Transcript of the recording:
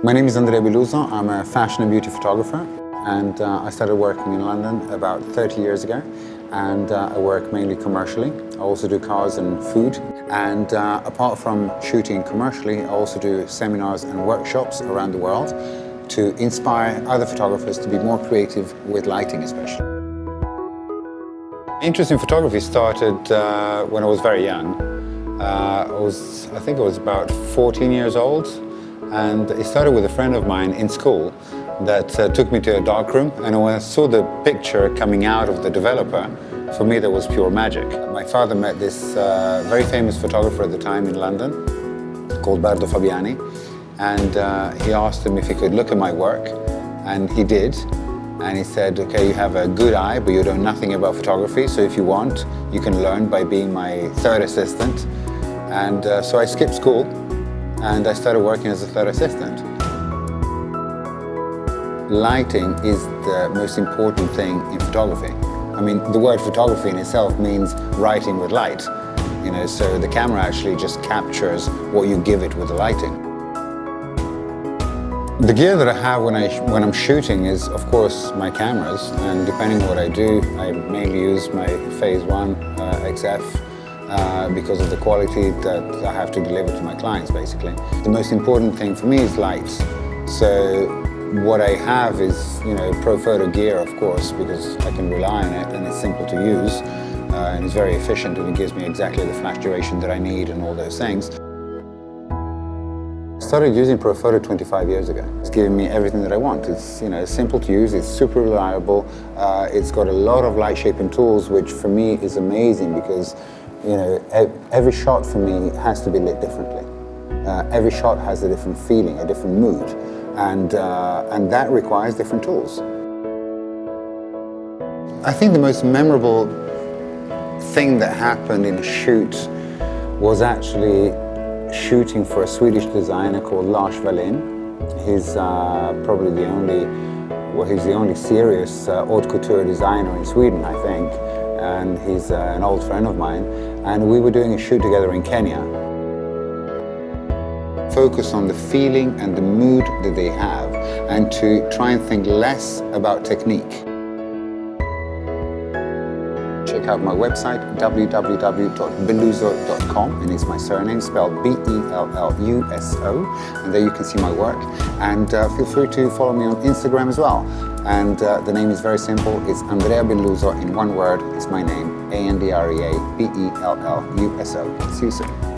My name is Andrea Belluso. I'm a fashion and beauty photographer, and I started working in London about 30 years ago, and I work mainly commercially. I also do cars and food, and apart from shooting commercially, I also do seminars and workshops around the world to inspire other photographers to be more creative with lighting especially. Interest in photography started when I was very young. I think I was about 14 years old. And it started with a friend of mine in school that took me to a darkroom, and when I saw the picture coming out of the developer, for me that was pure magic. My father met this very famous photographer at the time in London called Bardo Fabiani, and he asked him if he could look at my work, and he did. And he said, okay, you have a good eye, but you know nothing about photography, so if you want, you can learn by being my third assistant. And so I skipped school, and I started working as a third assistant. Lighting is the most important thing in photography. I mean, the word photography in itself means writing with light. You know, so the camera actually just captures what you give it with the lighting. The gear that I have when I'm shooting is, of course, my cameras, and depending on what I do, I mainly use my Phase 1 XF. Because of the quality that I have to deliver to my clients, basically. The most important thing for me is lights. So what I have is, you know, Profoto gear, of course, because I can rely on it and it's simple to use and it's very efficient and it gives me exactly the flash duration that I need and all those things. I started using Profoto 25 years ago. It's giving me everything that I want. It's, you know, simple to use, it's super reliable, it's got a lot of light shaping tools, which for me is amazing because you know, every shot for me has to be lit differently. Every shot has a different feeling, a different mood, and that requires different tools. I think the most memorable thing that happened in a shoot was actually shooting for a Swedish designer called Lars Wallin. He's probably he's the only serious haute couture designer in Sweden, I think. And he's an old friend of mine, and we were doing a shoot together in Kenya. Focus on the feeling and the mood that they have, and to try and think less about technique. Check out my website, www.belluso.com, and it's my surname spelled B-E-L-L-U-S-O, and there you can see my work. And feel free to follow me on Instagram as well. And the name is very simple. It's Andrea Belluso in one word. It's my name, A-N-D-R-E-A-B-E-L-L-U-S-O. See you soon.